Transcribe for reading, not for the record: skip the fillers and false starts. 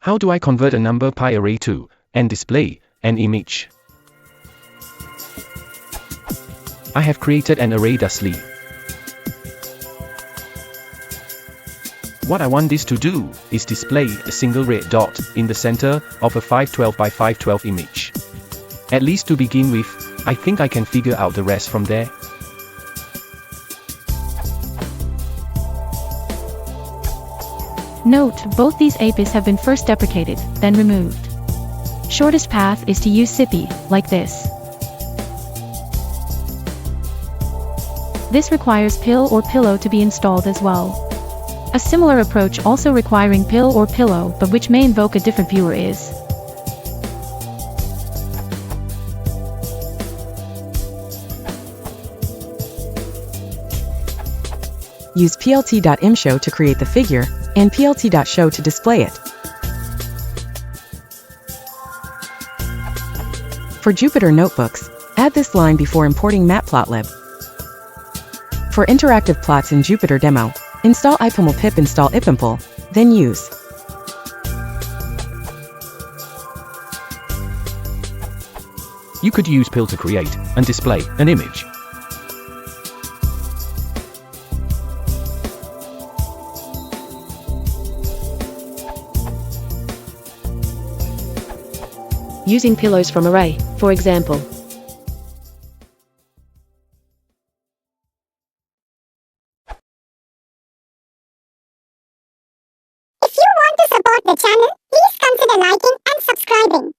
How do I convert a number pi array to and display an image? I have created an array thusly. What I want this to do is display a single red dot in the center of a 512 by 512 image. At least to begin with, I think I can figure out the rest from there. Note, both these APIs have been first deprecated, then removed. Shortest path is to use SIPI, like this. This requires pill or pillow to be installed as well. A similar approach also requiring pill or pillow but which may invoke a different viewer is use plt.imshow to create the figure, and plt.show to display it. For Jupyter Notebooks, add this line before importing Matplotlib. For interactive plots in Jupyter Demo, install ipiml pip install ipiml, then use. You could use pill to create and display an image. Using pillows from array, for example. If you want to support the channel, please consider liking and subscribing.